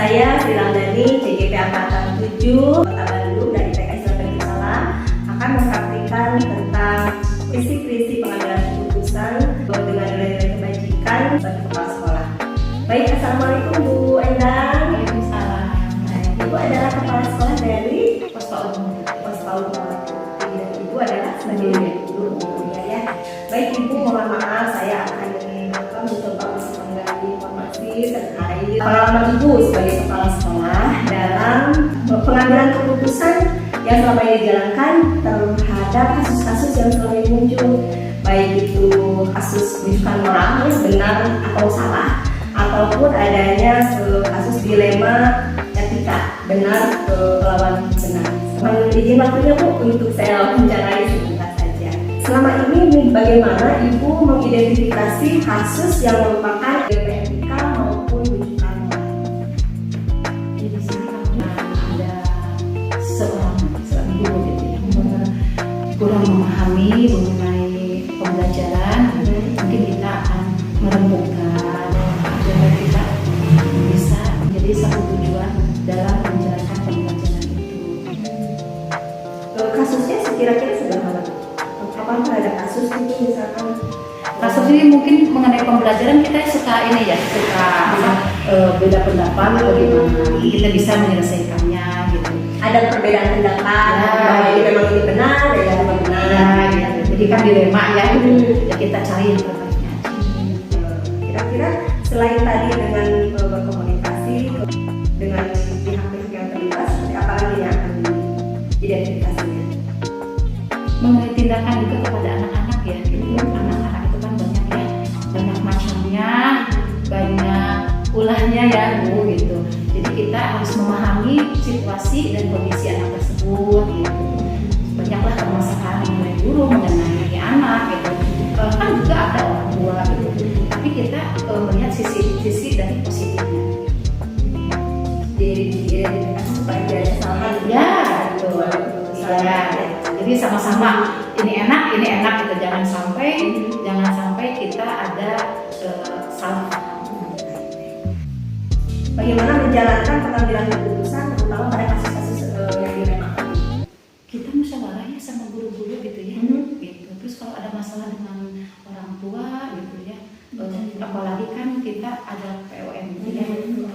Saya Sri Ramdhani, CGP Angkatan 7, Kota Bandung dari PKS Bersalah akan mempraktikkan tentang prinsip-prinsip pengambilan keputusan dengan nilai-nilai kebajikan bagi kepala sekolah. Baik, Assalamualaikum Bu Endang. Waalaikumsalam. Ibu adalah kepala sekolah dari PAUD. Dan Ibu adalah sebagai guru ya. Baik Ibu, mohon maaf saya akan mencoba untuk menggali informasi terkait pengalaman Ibu sebagai kepala sekolah dalam pengambilan keputusan yang selama ini dijalankan terhadap kasus-kasus yang selama ini muncul, baik itu kasus rujukan moral yang benar atau salah, ataupun adanya kasus dilema etika benar lawan benar. Izin waktunya Bu untuk saya wawancarai sebentar saja. Selama ini bagaimana Ibu mengidentifikasi kasus yang merupakan dilema etika maupun rujukan moral? Jadi di sini ada seorang guru gitu yang kurang memahami mengenai pembelajaran. Mungkin kita akan merembukkan agar kita bisa menjadi satu tujuan dalam menjalankan pembelajaran itu. Kasusnya sekira-kira seberapa lama? Apakah ada kasus itu misalkan? Kasus ini mungkin mengenai pembelajaran kita suka beda pendapat bagaimana kita bisa menyelesaikannya gitu. Ada perbedaan pendapat, ini memang ini benar, ya memang benar. Gitu. Jadi kan dilema ya, ya kita cari yang terbaiknya. Kira-kira selain tadi dengan berkomunikasi dengan pihak-pihak yang terlibat, seperti apa lagi yang akan diidentifikasinya? Mengenai tindakan juga kepada anak-anak ya, gitu. Anak-anak itu kan banyak macamnya, banyak ulahnya ya Bu gitu. Jadi kita harus memahami situasi dan kondisi anak tersebut gitu. Banyaklah permasalahan mengenai guru, mengenai anak gitu. Kan juga ada orang tua gitu. Tapi kita melihat sisi dari positifnya. Diidentifikasi supaya tidak ada kesalahan. Ya, betul. Ya. Jadi sama-sama ini enak gitu. Jangan sampai kita ada salah paham. Bagaimana menjalankan pengambilan keputusan terutama pada kasus-kasus yang diremakan? Kita musyawarah ya sama guru-guru gitu ya. Gitu. Terus kalau ada masalah dengan orang tua gitu ya. Apalagi kan kita ada POM gitu ya,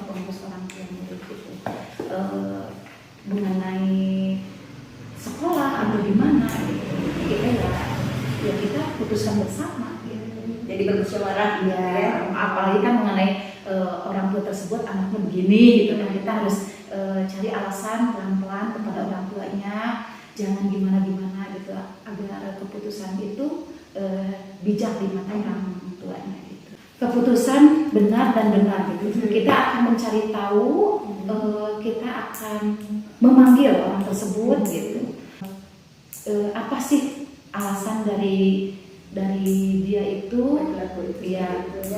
pengurus orang tua murid gitu. Mengenai sekolah atau di mana gitu. Kita putuskan bersama gitu. Jadi bermusyawarah Ya, apalagi kan mengenai orang tua tersebut anaknya begini gitu kan, kita harus cari alasan pelan-pelan kepada orang tuanya, jangan gimana-gimana gitu agar keputusan itu bijak di mata orang tuanya gitu. Keputusan benar dan benar gitu. Kita akan mencari tahu, kita akan memanggil orang tersebut gitu. Apa sih alasan dari dia itu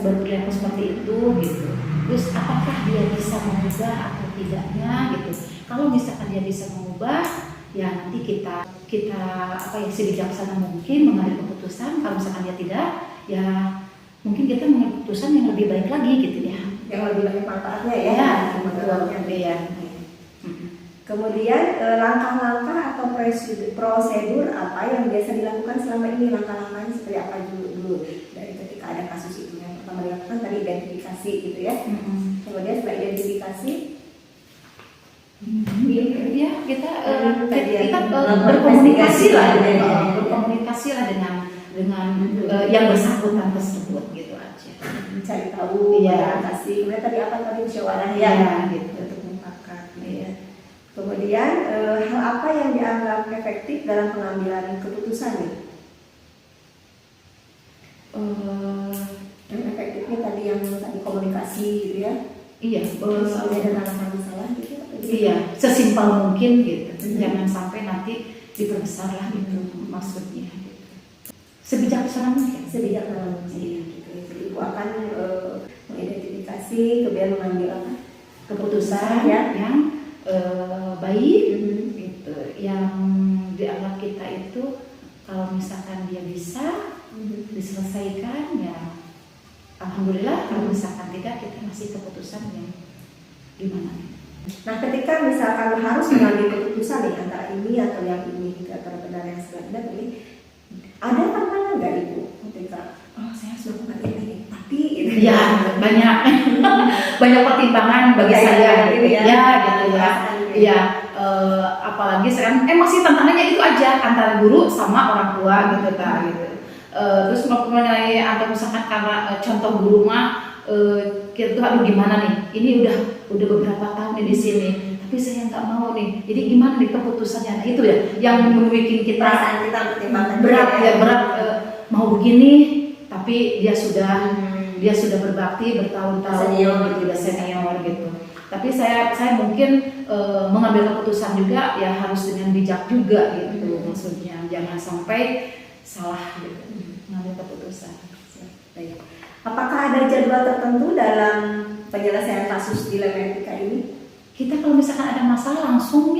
berperilaku seperti itu gitu. Terus apakah dia bisa mengubah atau tidaknya gitu. Kalau misalkan dia bisa mengubah, ya nanti kita sebijaksana mungkin mengambil keputusan. Kalau misalkan dia tidak, ya mungkin kita mengambil keputusan yang lebih baik lagi gitu ya. Yang lebih banyak manfaatnya ya. Ya. Kemudian langkah-langkah atau prosedur apa yang biasa dilakukan selama ini, langkah-langkahnya seperti apa dulu dari ketika ada kasus itu? Yang pertama dilakukan tadi identifikasi gitu ya. Kemudian setelah identifikasi ya kita berkomunikasi lah dengan yang bersangkutan tersebut gitu aja. Cari tahu, kasih. Kemudian tadi musyawarah ya gitu. Untuk mufakat ya. Kemudian hal apa yang dianggap efektif dalam pengambilan keputusan nih? Yang efektifnya tadi yang komunikasi gitu ya. Iya, ada masalah gitu. Iya, sesimpel mungkin gitu. Jangan sampai nanti diperbesar lah gitu maksudnya. Gitu. Sebijaksana mungkin. Gitu. Jadi Ibu akan mengidentifikasi kemudian mengambil keputusan yang baik gitu, yang dianggap kita itu kalau misalkan dia bisa diselesaikan ya alhamdulillah, kalau misalkan tidak kita masih keputusan yang gimana nih. Nah, ketika misalkan harus mengambil keputusan nih antara ini atau yang ini, antara benar yang sebenar ini, ada tantangan nggak Ibu ketika saya harus melakukan ini, tapi ya banyak banyak pertimbangan bagi saya gitu ya, gitu ya. Iya, apalagi sekarang masih tantangannya itu aja antara guru sama orang tua gitu Kak gitu. Terus mengenai atau misalkan karena contoh guru mah kita tuh aduh gimana nih, ini udah beberapa tahun nih di sini, tapi saya nggak mau nih, jadi gimana nih keputusannya. Nah, itu ya yang membuat kita berat ya, berat mau begini, tapi dia sudah berbakti bertahun-tahun gitu, udah senior gitu. Tapi saya mungkin mengambil keputusan juga ya harus dengan bijak juga gitu, maksudnya jangan sampai salah gitu mengambil keputusan. Baik. Apakah ada jadwal tertentu dalam penyelesaian kasus dilema etika ini? Kita kalau misalkan ada masalah langsung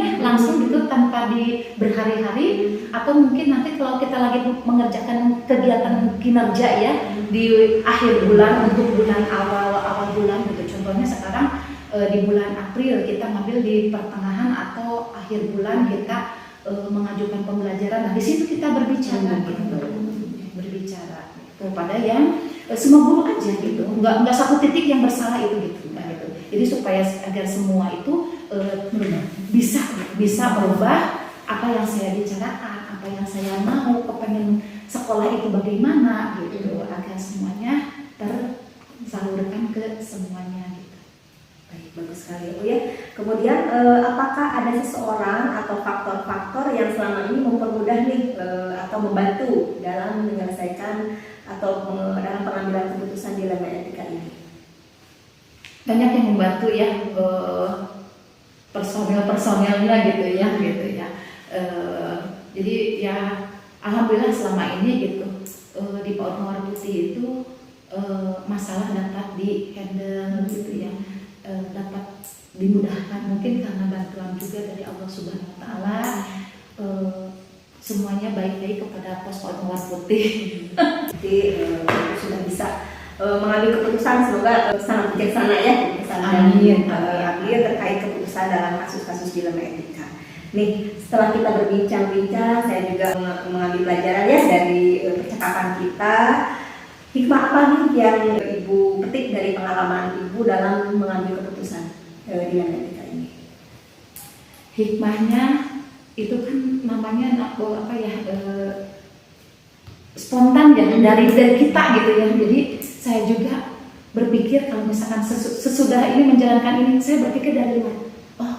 gitu tanpa berhari-hari, atau mungkin nanti kalau kita lagi mengerjakan kegiatan kinerja ya di akhir bulan untuk bulan awal bulan gitu. Contohnya sekarang di bulan April kita ngambil di pertengahan atau akhir bulan kita mengajukan pembelajaran. Nah di situ kita berbicara gitu, berbicara kepada yang semua guru aja gitu, nggak satu titik yang bersalah itu gitu, nah, gitu. Jadi supaya agar semua itu bisa berubah apa yang saya bicarakan, apa yang saya mau, kepengen sekolah itu bagaimana gitu, agar semuanya tersalurkan ke semuanya gitu. Baik, bagus sekali Bu ya. Kemudian apakah ada seseorang atau faktor-faktor yang selama ini mempermudah nih atau membantu dalam menyelesaikan atau dalam pengambilan keputusan dilema etika ini? Banyak yang membantu ya, personil-personilnya gitu ya. Jadi ya alhamdulillah selama ini gitu di PAUD Mawar Putih itu masalah dapat di handle gitu ya, dapat dimudahkan mungkin karena bantuan juga dari Allah Subhanahu Wa Taala. Semuanya baik-baik kepada pos PAUD Mawar Putih. Jadi sudah bisa mengambil keputusan, semoga sangat bijaksana ya keputusan dan terkait keputusan dalam kasus-kasus dilema etika. Nih, setelah kita berbincang-bincang, saya juga mengambil pelajaran ya dari percakapan kita. Hikmah apa nih yang Ibu petik dari pengalaman Ibu dalam mengambil keputusan dilema etika ini? Hikmahnya itu kan namanya apa ya, spontan ya dari kita gitu ya. Jadi saya juga berpikir kalau misalkan sesudah ini menjalankan ini, saya berpikir dari luar, oh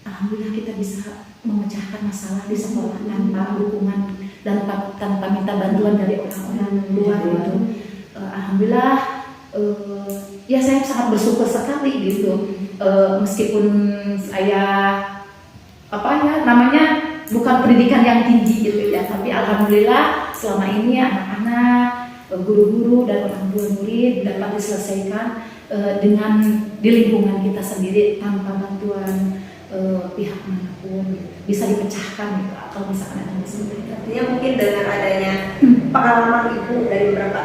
alhamdulillah kita bisa memecahkan masalah di sekolah tanpa dukungan dan tanpa minta bantuan dari orang-orang luar gitu. Alhamdulillah ya saya sangat bersyukur sekali gitu, meskipun saya namanya bukan pendidikan yang tinggi gitu ya, tapi alhamdulillah selama ini anak-anak, guru-guru dan orang tua murid dapat diselesaikan dengan di lingkungan kita sendiri tanpa bantuan pihak manapun gitu. Bisa dipecahkan gitu atau misalkan ada masalah. Artinya mungkin dengan adanya pengalaman Ibu dari beberapa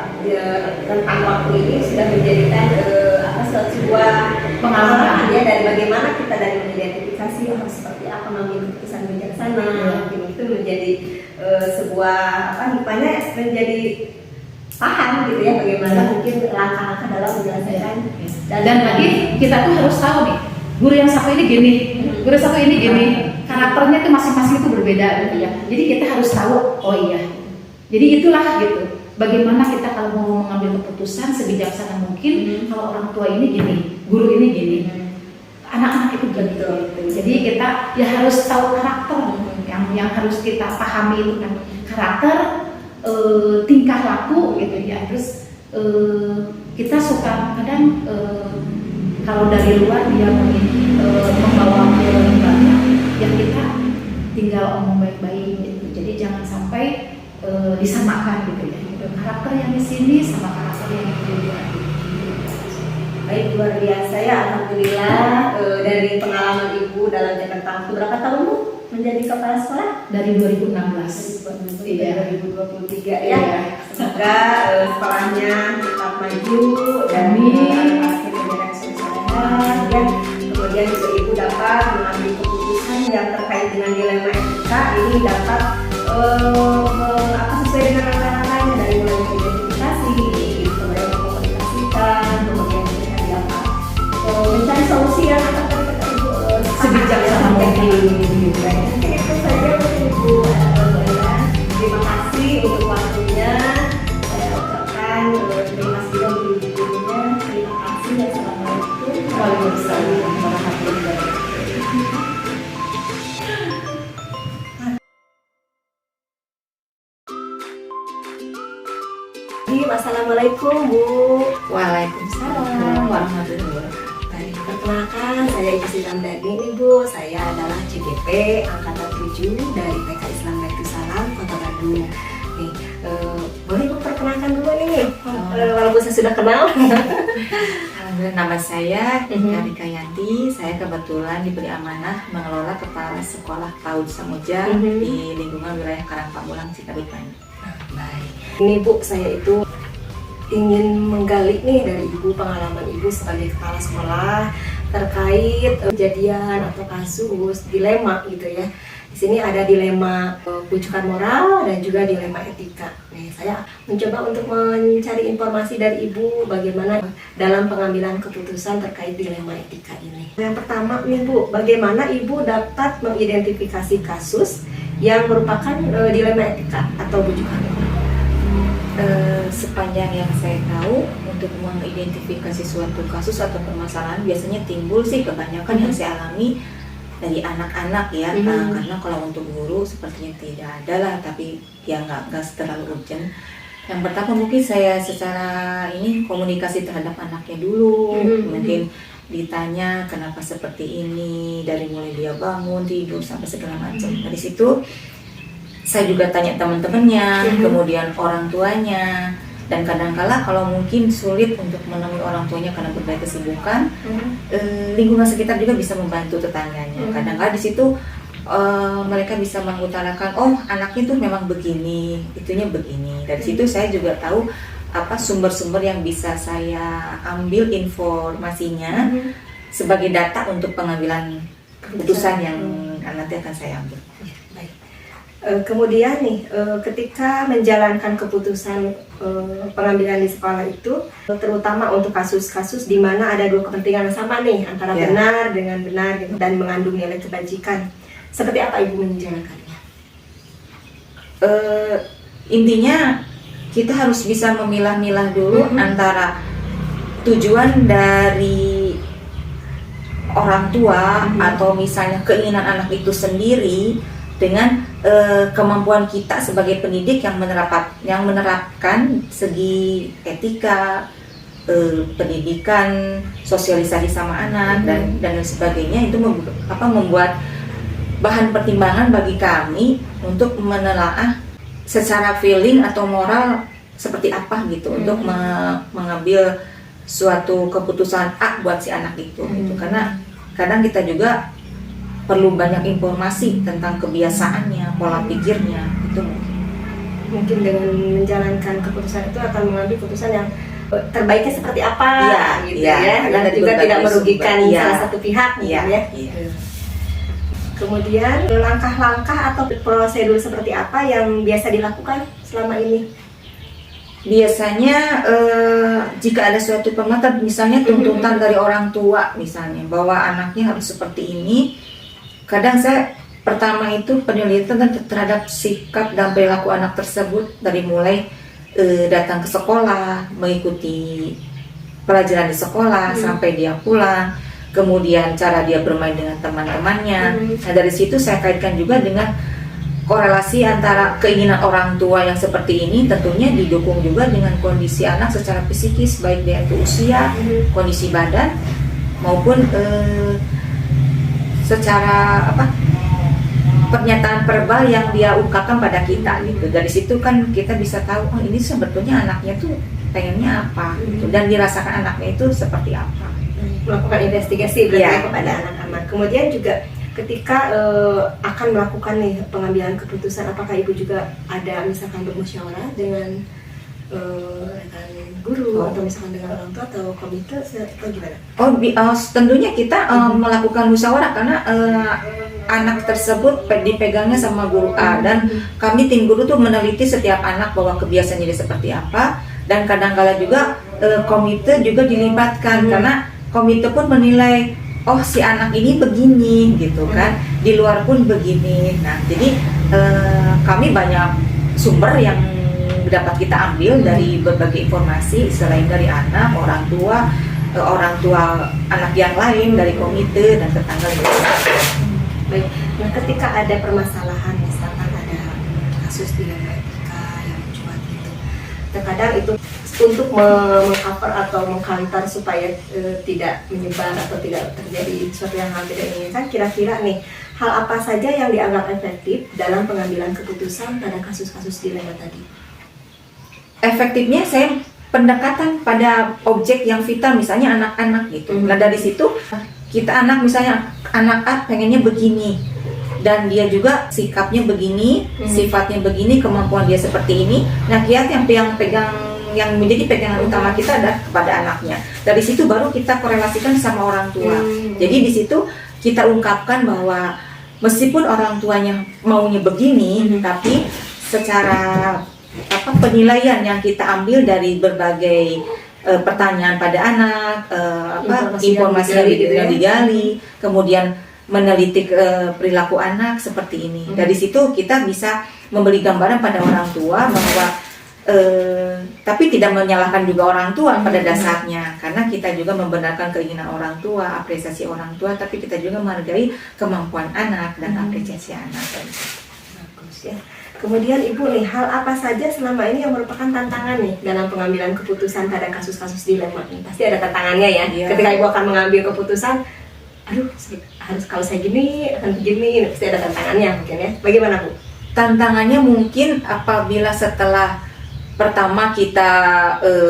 rentang waktu ini sudah menjadikan sebuah pengalaman ya dari bagaimana kita dari mengidentifikasi harus seperti apa mengambil keputusan bijaksana. Mungkin itu menjadi sebuah hikmahnya menjadi paham gitu ya bagaimana mungkin langkah-langkah dalam menyelesaikan. Dan lagi kita tuh harus tahu nih, guru yang satu ini gini, guru satu ini gini, karakternya itu masing-masing itu berbeda gitu ya. Jadi kita harus tahu, oh iya. Jadi itulah gitu. Bagaimana kita kalau mau mengambil keputusan sebijaksana mungkin, kalau orang tua ini gini, guru ini gini, anak-anak itu gitu. Jadi kita ya harus tahu karakter yang harus kita pahami itu kan karakter, tingkah laku gitu ya. Terus kita suka kadang kalau dari luar dia membawa ke lembaga, ya kita tinggal omong baik-baik gitu. Jadi jangan sampai disamakan gitu ya. Karakter yang di sini sama karakter yang di luar. Baik, luar biasa ya, alhamdulillah. Dari pengalaman Ibu dalam jangka waktu berapa tahun Bu menjadi kepala sekolah? Dari 2016. 2023 ya. Semoga sekolahnya tetap maju dan akhirnya menjadi sukses. kemudian juga ibu dapat mengambil keputusan yang terkait dengan dilema etika. Ini dapat sesuai dengan langkah-langkahnya, dari mulai identifikasi, kemudian mengkomunikasikan, kemudian mencari solusi yang akan kata ibu Sebijaksana mungkin. Itu saja untuk ibu. Terima kasih untuk waktunya. Saya ucapkan terima kasih untuk ibunya. Terima kasih. Assalamualaikum. Waalaikumsalam warahmatullahi wabarakatuh. Assalamualaikum Bu. Waalaikumsalam warahmatullahi wabarakatuh. Baik, perkenalkan saya Ibu Sri Ramdhani nih Bu. Saya adalah CGP Angkatan 7 dari TK Islam Baitul Salam Kota Bandung. Nih, boleh Bu perkenalkan dulu nih, walaupun saya sudah kenal. Alhamdulillah, nama saya Rika Yanti. Saya kebetulan diberi amanah mengelola kepala sekolah PAUD Samudja di lingkungan wilayah Karangpamulang, Citabik, Bandung. Baik. Ini Bu, saya itu ingin menggali nih dari Ibu, pengalaman Ibu sebagai kepala sekolah terkait kejadian atau kasus dilema gitu ya. Di sini ada dilema pujukan moral dan juga dilema etika. Nih, saya mencoba untuk mencari informasi dari Ibu bagaimana dalam pengambilan keputusan terkait dilema etika ini. Yang pertama nih Bu, bagaimana Ibu dapat mengidentifikasi kasus yang merupakan dilema etika atau pujukan moral? Sepanjang yang saya tahu, untuk mengidentifikasi suatu kasus atau permasalahan biasanya timbul sih kebanyakan yang saya alami dari anak-anak ya. Karena kalau untuk guru sepertinya tidak ada lah, tapi ya nggak terlalu urgent. Yang pertama mungkin saya secara ini komunikasi terhadap anaknya dulu, mungkin ditanya kenapa seperti ini, dari mulai dia bangun, tidur sampai segala macam. Dari situ saya juga tanya teman-temannya, kemudian orang tuanya, dan kadang-kala kalau mungkin sulit untuk menemui orang tuanya karena berbagai kesibukan, lingkungan sekitar juga bisa membantu tetangganya. Kadang-kala di situ mereka bisa mengutarakan, oh anaknya tuh memang begini, itunya begini. Dari situ saya juga tahu apa sumber-sumber yang bisa saya ambil informasinya sebagai data untuk pengambilan keputusan yang nanti akan saya ambil. Ya, baik. Kemudian nih, ketika menjalankan keputusan pengambilan di sekolah itu, terutama untuk kasus-kasus di mana ada dua kepentingan yang sama nih, antara benar dengan benar gitu, dan mengandung nilai kebajikan, seperti apa Ibu menjalankannya? Intinya kita harus bisa memilah-milah dulu antara tujuan dari orang tua atau misalnya keinginan anak itu sendiri dengan kemampuan kita sebagai pendidik yang menerapkan segi etika, pendidikan, sosialisasi sama anak dan lain sebagainya. Itu membuat bahan pertimbangan bagi kami untuk menelaah secara feeling atau moral seperti apa gitu untuk mengambil suatu keputusan A buat si anak itu gitu. Karena kadang kita juga perlu banyak informasi tentang kebiasaannya, pola pikirnya itu. Mungkin dengan menjalankan keputusan itu akan mengambil keputusan yang terbaiknya seperti apa gitu ya, dan juga tidak merugikan salah satu pihak gitu ya. Kemudian langkah-langkah atau prosedur seperti apa yang biasa dilakukan selama ini? Biasanya jika ada suatu pematat, misalnya tuntutan dari orang tua misalnya bahwa anaknya harus seperti ini, kadang saya pertama itu penelitian terhadap sikap dan perilaku anak tersebut, dari mulai datang ke sekolah, mengikuti pelajaran di sekolah sampai dia pulang, kemudian cara dia bermain dengan teman-temannya. Nah, dari situ saya kaitkan juga dengan korelasi antara keinginan orang tua yang seperti ini tentunya didukung juga dengan kondisi anak secara psikis, baik dari usia, kondisi badan maupun secara pernyataan verbal yang dia ungkapkan pada kita gitu. Dari situ kan kita bisa tahu, oh ini sebetulnya anaknya tuh pengennya apa gitu, dan dirasakan anaknya itu seperti apa. Melakukan investigasi kepada anak-anak. Kemudian juga ketika akan melakukan nih pengambilan keputusan, apakah Ibu juga ada misalkan bermusyawarah dengan guru atau misalkan dengan orang tua atau komite atau gimana? Tentunya kita melakukan musyawarah karena anak tersebut dipegangnya sama guru A dan kami tim guru tuh meneliti setiap anak bahwa kebiasaannya dia seperti apa, dan kadang-kala juga komite juga dilibatkan karena komite pun menilai oh si anak ini begini gitu kan, di luar pun begini. Nah jadi kami banyak sumber yang dapat kita ambil dari berbagai informasi selain dari anak, orang tua anak yang lain, dari komite dan tetangga. Baik, nah ketika ada permasalahan, misalkan ada kasus dilema etika yang mencuat gitu, terkadang itu untuk meng-cover atau meng-counter supaya tidak menyebar atau tidak terjadi sesuatu yang hal tidak diinginkan, kira-kira nih hal apa saja yang dianggap efektif dalam pengambilan keputusan pada kasus-kasus dilema tadi? Efektifnya saya pendekatan pada objek yang vital, misalnya anak-anak gitu. Nah dari situ kita misalnya anak A pengennya begini dan dia juga sikapnya begini, sifatnya begini, kemampuan dia seperti ini. Nah kiat yang menjadi pegangan utama kita adalah kepada anaknya. Dari situ baru kita korelasikan sama orang tua. Jadi di situ kita ungkapkan bahwa meskipun orang tuanya maunya begini, tapi secara penilaian yang kita ambil dari berbagai pertanyaan pada anak, informasi yang digali, kemudian meneliti perilaku anak seperti ini. Dari situ kita bisa memberi gambaran pada orang tua bahwa tapi tidak menyalahkan juga orang tua pada dasarnya, karena kita juga membenarkan keinginan orang tua, apresiasi orang tua, tapi kita juga menghargai kemampuan anak dan apresiasi anak. Bagus ya. Kemudian Ibu nih, hal apa saja selama ini yang merupakan tantangan nih dalam pengambilan keputusan pada kasus-kasus dilema ini? Pasti ada tantangannya ya. Ketika Ibu akan mengambil keputusan, aduh harus kalau saya gini akan begini, pasti ada tantangannya mungkin ya. Bagaimana Bu? Tantangannya mungkin apabila setelah pertama kita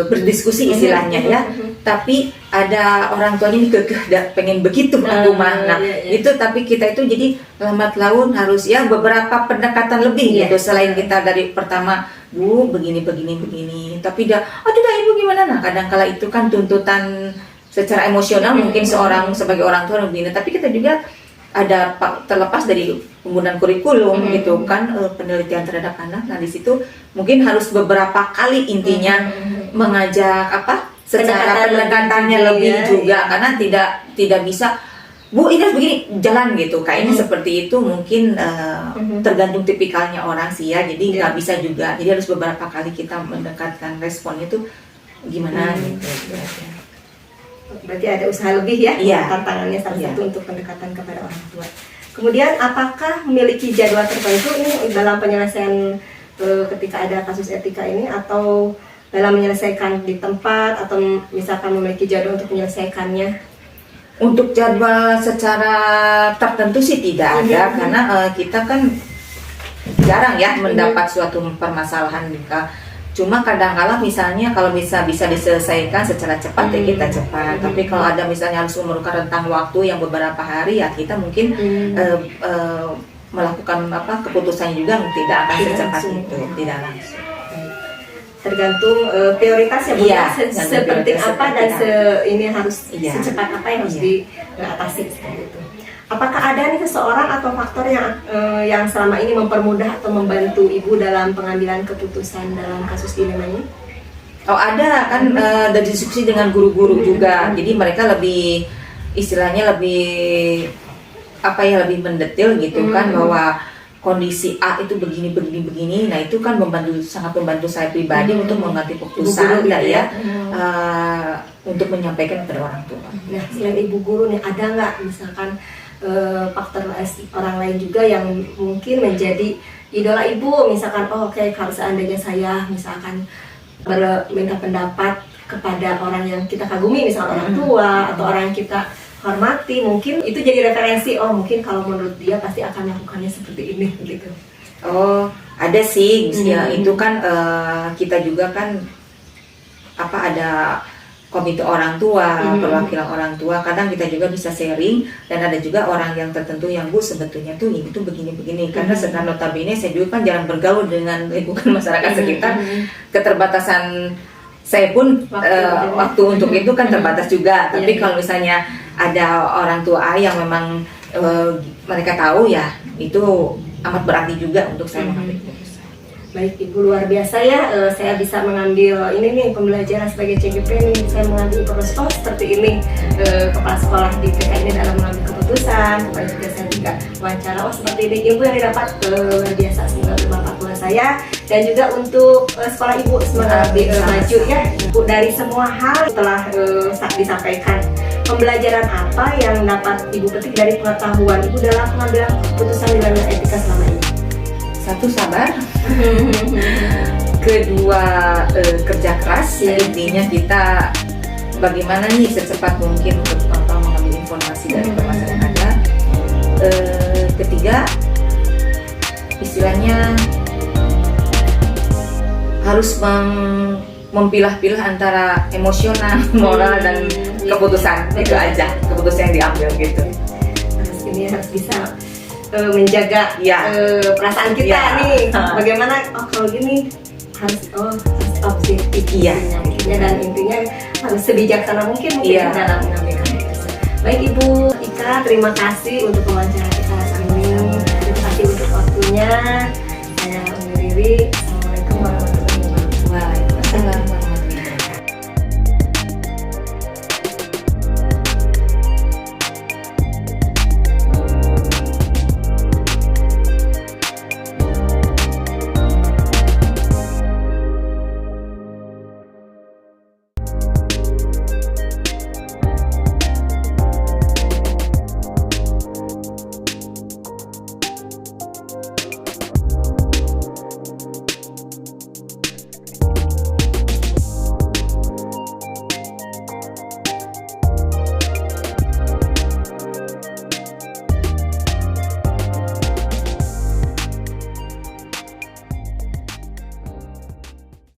berdiskusi istilahnya ya, tapi ada orang tuanya ini kekeh pengen begitu aku mah. Nah itu tapi kita itu jadi lambat laun harus ya beberapa pendekatan lebih gitu, selain kita dari pertama Bu begini, tapi dia aduh dah Ibu gimana. Nah kadang-kala itu kan tuntutan secara emosional mungkin seorang sebagai orang tua begini, tapi kita juga ada terlepas dari penggunaan kurikulum gitu kan, penelitian terhadap anak. Nah di situ mungkin harus beberapa kali intinya mengajak secara pendekatannya lebih juga, karena tidak bisa Bu ini harus begini jalan gitu kayaknya seperti itu, mungkin tergantung tipikalnya orang sih ya, jadi nggak bisa juga, jadi harus beberapa kali kita mendekatkan respon itu gimana gitu. Berarti ada usaha lebih ya, tantangannya salah satu untuk pendekatan kepada orang tua. Kemudian apakah memiliki jadwal tertentu ini dalam penyelesaian ketika ada kasus etika ini, atau dalam menyelesaikan di tempat, atau misalkan memiliki jadwal untuk menyelesaikannya? Untuk jadwal secara tertentu sih tidak ada, karena kita kan jarang ya mendapat suatu permasalahan nikah. Cuma kadang-kala misalnya kalau bisa diselesaikan secara cepat ya kita cepat. Tapi kalau ada misalnya harus memerlukan rentang waktu yang beberapa hari ya kita mungkin melakukan keputusannya juga tidak akan secepat itu, tidak langsung. Tergantung prioritasnya Bu, sepenting apa dan ini harus secepat apa yang harus diatasi seperti itu. Apakah ada nih seseorang atau faktor yang selama ini mempermudah atau membantu Ibu dalam pengambilan keputusan dalam kasus dilema ini? Oh ada kan, ada diskusi dengan guru-guru juga. Jadi mereka lebih istilahnya lebih lebih mendetil gitu kan, bahwa kondisi A itu begini. Nah itu kan sangat membantu saya pribadi untuk mengambil keputusan untuk menyampaikan kepada orang tua. Nah selain Ibu guru nih, ada nggak misalkan faktor orang lain juga yang mungkin menjadi idola Ibu, misalkan kalau seandainya saya misalkan minta pendapat kepada orang yang kita kagumi, misalkan orang tua atau orang yang kita hormati, mungkin itu jadi referensi, mungkin kalau menurut dia pasti akan melakukannya seperti ini gitu. Ada sih, itu kan kita juga kan ada komite orang tua, perwakilan orang tua, kadang kita juga bisa sharing, dan ada juga orang yang tertentu yang Bu sebetulnya tuh ini tuh begini-begini, karena sedang notabene saya juga kan jarang bergaul dengan lingkungan masyarakat sekitar, keterbatasan saya pun waktu untuk itu kan terbatas juga, tapi kalau misalnya ada orang tua yang memang mereka tahu ya, itu amat berarti juga untuk saya mengambil keputusan. Baik Ibu, luar biasa ya, saya bisa mengambil ini nih pembelajaran sebagai CGP nih, saya mengambil informasi seperti ini, kepala sekolah di TK ini dalam mengambil keputusan, kepada juga saya juga wawancara, seperti ini Ibu yang didapat, luar biasa, semoga bermanfaat buat saya, dan juga untuk sekolah Ibu semoga lebih maju ya. Ibu, dari semua hal telah disampaikan, pembelajaran apa yang dapat Ibu petik dari pengetahuan Ibu dalam pengambilan keputusan di dalam etika selama ini? Satu, sabar. Kedua, kerja keras. Intinya kita bagaimana nih secepat mungkin untuk mengambil informasi dari permasalahan yang ada. Ketiga, istilahnya harus memilah-pilah antara emosional, moral, dan keputusan. Itu aja keputusan yang diambil gitu. Ini harus bisa menjaga perasaan kita nih, bagaimana kalau gini harus objektif dan intinya harus sebijaksana mungkin dalam mengambil keputusan. Baik Ibu Ika, terima kasih untuk wawancara kita hari ini, terima kasih untuk waktunya. Saya undur diri.